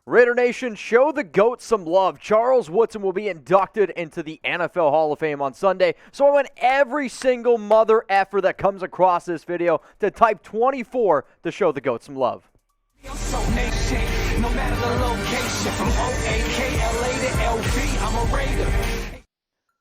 Raider Nation, show the GOAT some love. Charles Woodson will be inducted into the NFL Hall of Fame on Sunday. So I want every single mother effer that comes across this video to type 24 to show the GOAT some love. No matter the location, from O-A-K-L-A to L-V, I'm a Raider.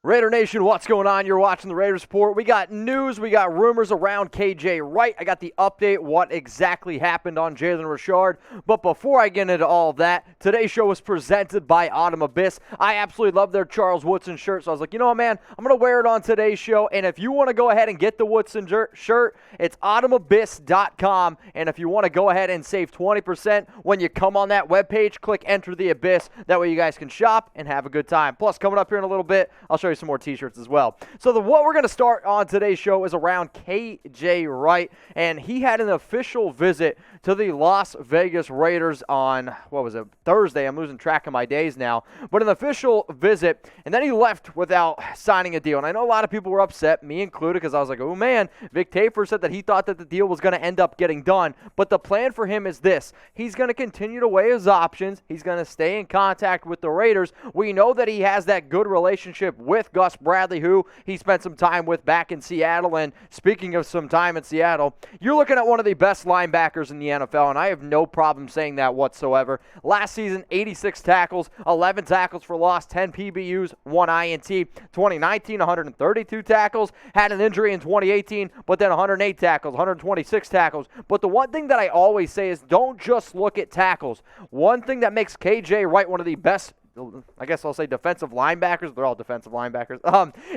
Raider Nation, what's going on? You're watching the Raiders Report. We got news, we got rumors around K.J. Wright. I got the update, what exactly happened on Jalen Richard. But before I get into all of that, today's show was presented by Autumn Abyss. I absolutely love their Charles Woodson shirt, so I was like, you know what, man, I'm going to wear it on today's show. And if you want to go ahead and get the Woodson shirt, it's autumnabyss.com. And if you want to go ahead and save 20% when you come on that webpage, click Enter the Abyss. That way you guys can shop and have a good time. Plus, coming up here in a little bit, I'll show you some more t-shirts as well. So what we're going to start on today's show is around K.J. Wright, and he had an official visit to the Las Vegas Raiders on, Thursday. I'm losing track of my days now. But an official visit, and then he left without signing a deal. And I know a lot of people were upset, me included, because I was like, oh man, Vic Tafur said that he thought that the deal was going to end up getting done. But the plan for him is this. He's going to continue to weigh his options. He's going to stay in contact with the Raiders. We know that he has that good relationship with Gus Bradley, who he spent some time with back in Seattle. And speaking of some time in Seattle, you're looking at one of the best linebackers in the NFL, and I have no problem saying that whatsoever. Last season, 86 tackles, 11 tackles for loss, 10 PBUs, 1 INT. 2019, 132 tackles, had an injury in 2018, but then 108 tackles, 126 tackles. But the one thing that I always say is don't just look at tackles. One thing that makes K.J. Wright one of the best, I guess I'll say defensive linebackers, they're all defensive linebackers,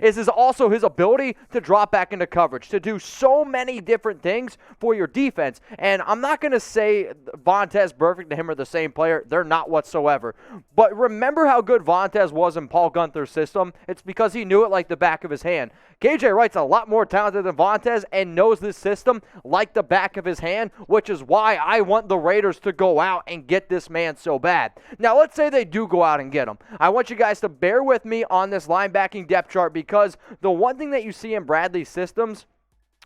is also his ability to drop back into coverage, to do so many different things for your defense. And I'm not going to say Vontaze Burfict and him are the same player. They're not whatsoever. But remember how good Vontaze was in Paul Guenther's system? It's because he knew it like the back of his hand. K.J. Wright's a lot more talented than Vontaze and knows this system like the back of his hand, which is why I want the Raiders to go out and get this man so bad. Now, let's say they do go out and get him. I want you guys to bear with me on this linebacking depth chart, because the one thing that you see in Bradley's systems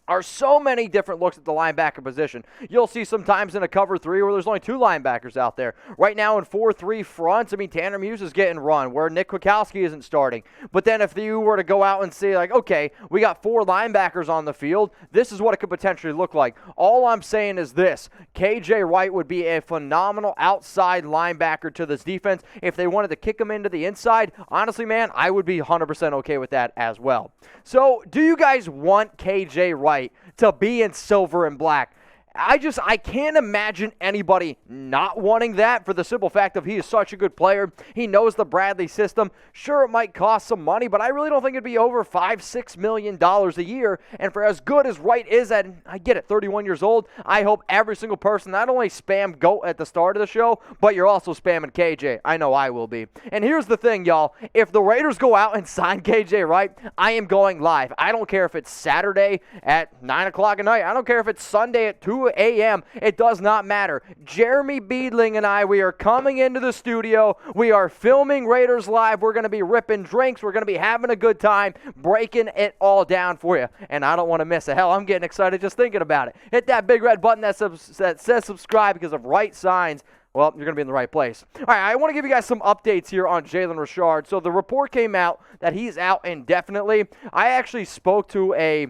are so many different looks at the linebacker position. You'll see sometimes in a cover 3 where there's only 2 linebackers out there. Right now in 4-3 fronts, Tanner Muse is getting run where Nick Kwiatkowski isn't starting. But then if you were to go out and say, like, okay, we got 4 linebackers on the field, this is what it could potentially look like. All I'm saying is this. K.J. Wright would be a phenomenal outside linebacker to this defense. If they wanted to kick him into the inside, honestly, man, I would be 100% okay with that as well. So do you guys want K.J. Wright to be in silver and black? I can't imagine anybody not wanting that, for the simple fact of he is such a good player. He knows the Bradley system. Sure, it might cost some money, but I really don't think it'd be over $5-6 million a year. And for as good as Wright is at, I get it, 31 years old, I hope every single person not only spam GOAT at the start of the show, but you're also spamming KJ. I know I will be. And here's the thing, y'all. If the Raiders go out and sign KJ Wright, I am going live. I don't care if it's Saturday at 9 o'clock at night. I don't care if it's Sunday at 2 a.m. It does not matter. Jeremy Beadling and I, we are coming into the studio. We are filming Raiders Live. We're going to be ripping drinks. We're going to be having a good time, breaking it all down for you. And I don't want to miss it. Hell, I'm getting excited just thinking about it. Hit that big red button that says subscribe, because of Wright signs, well, you're going to be in the right place. All right, I want to give you guys some updates here on Jalen Richard. So the report came out that he's out indefinitely. I actually spoke to a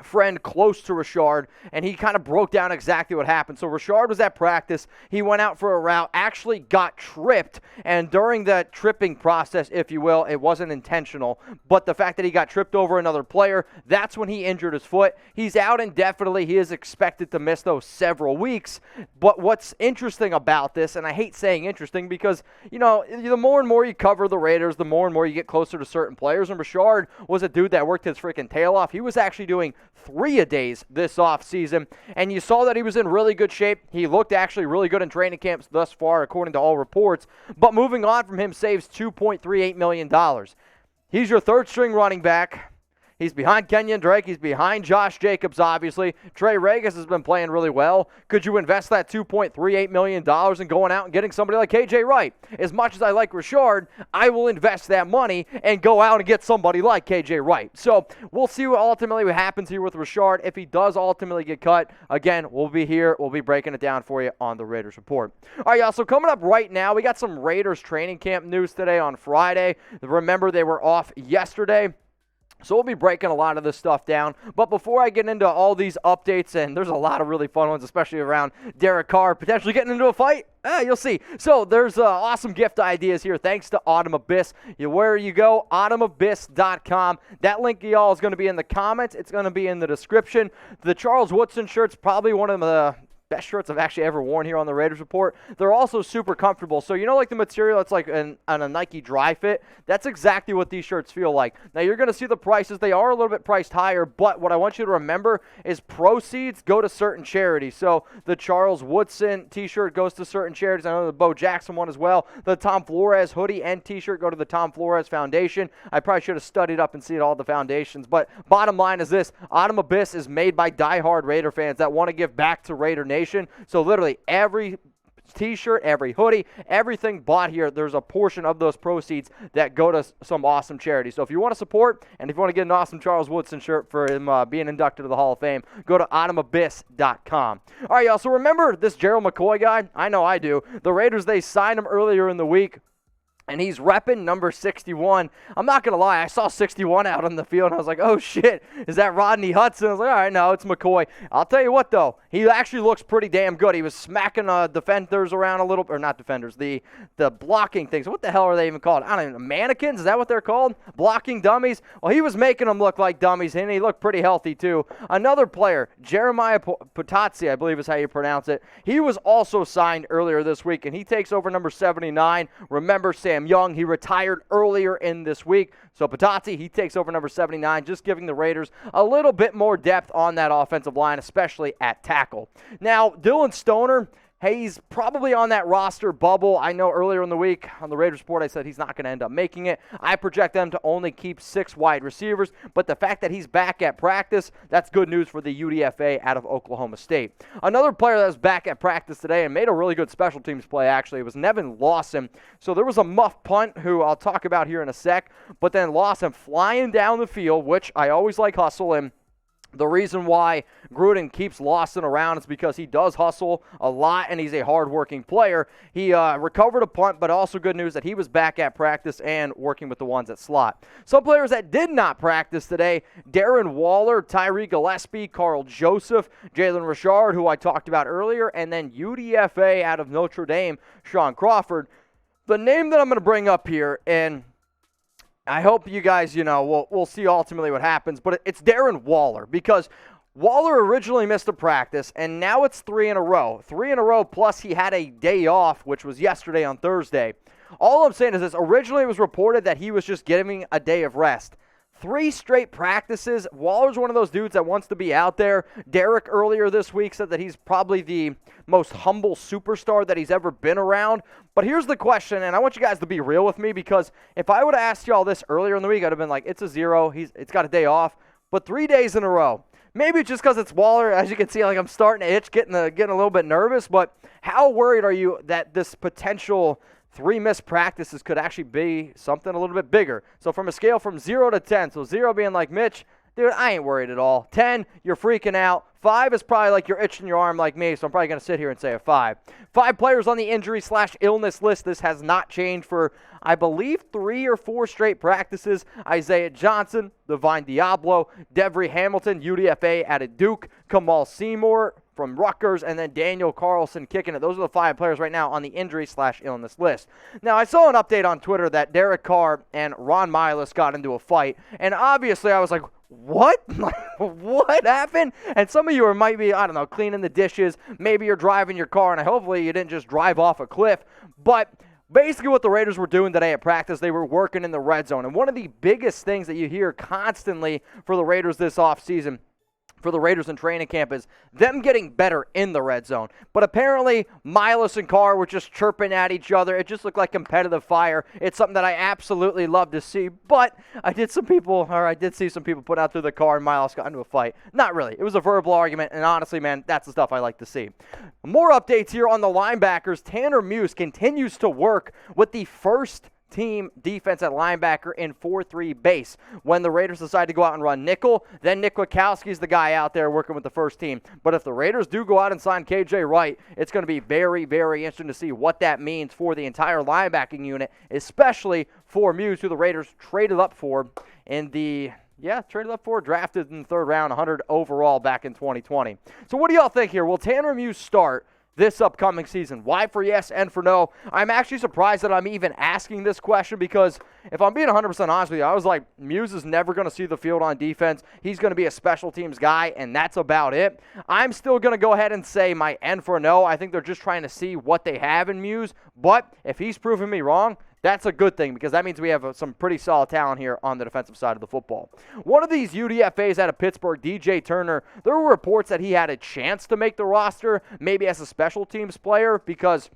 friend close to Richard, and he kind of broke down exactly what happened. So Richard was at practice. He went out for a route, actually got tripped, and during the tripping process, if you will, it wasn't intentional, but the fact that he got tripped over another player, that's when he injured his foot. He's out indefinitely. He is expected to miss those several weeks. But what's interesting about this, and I hate saying interesting because, the more and more you cover the Raiders, the more and more you get closer to certain players, and Richard was a dude that worked his freaking tail off. He was actually doing 3-a-days this offseason, and you saw that he was in really good shape. He looked actually really good in training camps thus far, according to all reports. But moving on from him saves $2.38 million. He's your third-string running back. He's behind Kenyon Drake. He's behind Josh Jacobs, obviously. Trey Regis has been playing really well. Could you invest that $2.38 million in going out and getting somebody like K.J. Wright? As much as I like Richard, I will invest that money and go out and get somebody like K.J. Wright. So we'll see what ultimately happens here with Richard. If he does ultimately get cut, again, we'll be here. We'll be breaking it down for you on the Raiders Report. All right, y'all, so coming up right now, we got some Raiders training camp news today on Friday. Remember, they were off yesterday. So we'll be breaking a lot of this stuff down. But before I get into all these updates, and there's a lot of really fun ones, especially around Derek Carr potentially getting into a fight, you'll see. So there's awesome gift ideas here thanks to Autumn Abyss. Where you go, autumnabyss.com. That link, y'all, is going to be in the comments. It's going to be in the description. The Charles Woodson shirt's probably one of the best shirts I've actually ever worn here on the Raiders Report. They're also super comfortable. So, like the material that's like on a Nike Dry Fit? That's exactly what these shirts feel like. Now, you're going to see the prices. They are a little bit priced higher, but what I want you to remember is proceeds go to certain charities. So, the Charles Woodson t-shirt goes to certain charities. I know the Bo Jackson one as well. The Tom Flores hoodie and t-shirt go to the Tom Flores Foundation. I probably should have studied up and seen all the foundations, but bottom line is this. Autumn Abyss is made by diehard Raider fans that want to give back to Raider Nation. So literally every t-shirt, every hoodie, everything bought here, there's a portion of those proceeds that go to some awesome charity. So if you want to support, and if you want to get an awesome Charles Woodson shirt for him being inducted to the Hall of Fame, go to autumnabyss.com. All right, y'all, so remember this Gerald McCoy guy? I know I do. The Raiders, they signed him earlier in the week. And he's repping number 61. I'm not going to lie. I saw 61 out on the field, and I was like, oh, shit. Is that Rodney Hudson? I was like, all right, no, it's McCoy. I'll tell you what, though. He actually looks pretty damn good. He was smacking defenders around a little, or not defenders, the blocking things. What the hell are they even called? I don't even know. Mannequins? Is that what they're called? Blocking dummies? Well, he was making them look like dummies, and he looked pretty healthy, too. Another player, Jeremiah Poutasi, I believe is how you pronounce it. He was also signed earlier this week, and he takes over number 79. Remember Sam Young, he retired earlier in this week. So Poutasi, he takes over number 79, just giving the Raiders a little bit more depth on that offensive line, especially at tackle. Now, Dillon Stoner, hey, he's probably on that roster bubble. I know earlier in the week on the Raiders Report I said he's not going to end up making it. I project them to only keep 6 wide receivers, but the fact that he's back at practice, that's good news for the UDFA out of Oklahoma State. Another player that was back at practice today and made a really good special teams play, actually, was Nevin Lawson. So there was a muff punt, who I'll talk about here in a sec, but then Lawson flying down the field, which I always like hustle, and the reason why Gruden keeps Lawson around is because he does hustle a lot and he's a hard-working player. He recovered a punt, but also good news that he was back at practice and working with the ones at slot. Some players that did not practice today, Darren Waller, Tyree Gillespie, Karl Joseph, Jalen Richard, who I talked about earlier, and then UDFA out of Notre Dame, Shaun Crawford. The name that I'm going to bring up here, and I hope you guys, we'll see ultimately what happens, but it's Darren Waller, because Waller originally missed a practice, and now it's 3 in a row. 3 in a row, plus he had a day off, which was yesterday on Thursday. All I'm saying is this. Originally, it was reported that he was just getting a day of rest. 3 straight practices. Waller's one of those dudes that wants to be out there. Derek earlier this week said that he's probably the most humble superstar that he's ever been around. But here's the question, and I want you guys to be real with me, because if I would have asked y'all this earlier in the week, I'd have been like, it's a 0. It's got a day off. But 3 days in a row. Maybe just because it's Waller, as you can see, like I'm starting to itch, getting a little bit nervous. But how worried are you that this potential 3 missed practices could actually be something a little bit bigger? So from a scale from 0 to 10, so 0 being like, Mitch, dude, I ain't worried at all. 10, you're freaking out. 5 is probably like you're itching your arm like me, so I'm probably going to sit here and say a 5. 5 players on the injury/illness list. This has not changed for, I believe, 3 or 4 straight practices. Isaiah Johnson, Divine Deablo, Devery Hamilton, UDFA out of Duke, Kamaal Seymour from Rutgers, and then Daniel Carlson kicking it. Those are the 5 players right now on the injury/illness list. Now, I saw an update on Twitter that Derek Carr and Ron Milus got into a fight, and obviously I was like, what? What happened? And some of you might be, I don't know, cleaning the dishes. Maybe you're driving your car, and hopefully you didn't just drive off a cliff. But basically what the Raiders were doing today at practice, they were working in the red zone. And one of the biggest things that you hear constantly for the Raiders this offseason for the Raiders in training camp is them getting better in the red zone. But apparently, Milus and Carr were just chirping at each other. It just looked like competitive fire. It's something that I absolutely love to see. But I did see some people put out through the car and Milus got into a fight. Not really. It was a verbal argument, and honestly, man, that's the stuff I like to see. More updates here on the linebackers. Tanner Muse continues to work with the first team defense at linebacker in 4-3 base. When the Raiders decide to go out and run nickel, then Nick Witkowski's the guy out there working with the first team. But if the Raiders do go out and sign K.J. Wright, it's going to be very, very interesting to see what that means for the entire linebacking unit, especially for Muse, who the Raiders traded up for, drafted in the third round, 100 overall back in 2020. So what do y'all think here? Will Tanner Muse start this upcoming season? Why for yes and for no? I'm actually surprised that I'm even asking this question because if I'm being 100% honest with you, I was like, Muse is never going to see the field on defense. He's going to be a special teams guy, and that's about it. I'm still going to go ahead and say my N for no. I think they're just trying to see what they have in Muse, but if he's proving me wrong, that's a good thing because that means we have some pretty solid talent here on the defensive side of the football. One of these UDFAs out of Pittsburgh, DJ Turner, there were reports that he had a chance to make the roster, maybe as a special teams player, because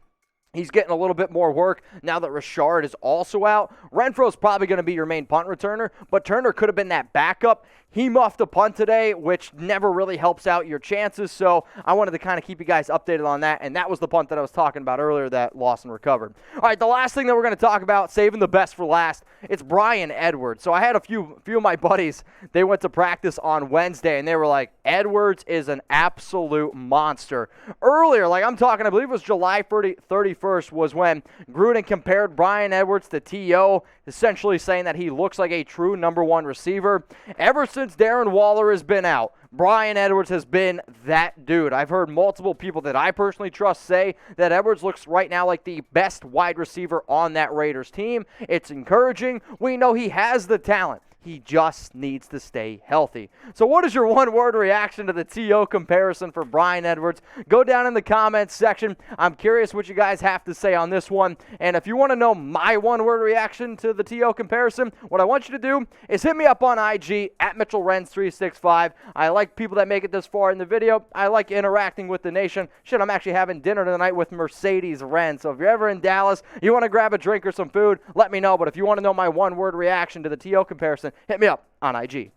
he's getting a little bit more work now that Richard is also out. Renfro's probably going to be your main punt returner, but Turner could have been that backup. He muffed a punt today, which never really helps out your chances, so I wanted to kind of keep you guys updated on that, and that was the punt that I was talking about earlier that Lawson recovered. All right, the last thing that we're going to talk about, saving the best for last, it's Bryan Edwards. So I had a few of my buddies, they went to practice on Wednesday, and they were like, Edwards is an absolute monster. Earlier, I believe it was July 31st, was when Gruden compared Bryan Edwards to T.O., essentially saying that he looks like a true number one receiver. Ever since Darren Waller has been out, Bryan Edwards has been that dude. I've heard multiple people that I personally trust say that Edwards looks right now like the best wide receiver on that Raiders team. It's encouraging. We know he has the talent. He just needs to stay healthy. So what is your one-word reaction to the T.O. comparison for Bryan Edwards? Go down in the comments section. I'm curious what you guys have to say on this one. And if you want to know my one-word reaction to the T.O. comparison, what I want you to do is hit me up on IG at MitchellRenz365. I like people that make it this far in the video. I like interacting with the nation. Shit, I'm actually having dinner tonight with Mercedes Renz. So if you're ever in Dallas, you want to grab a drink or some food, let me know. But if you want to know my one-word reaction to the T.O. comparison, hit me up on IG.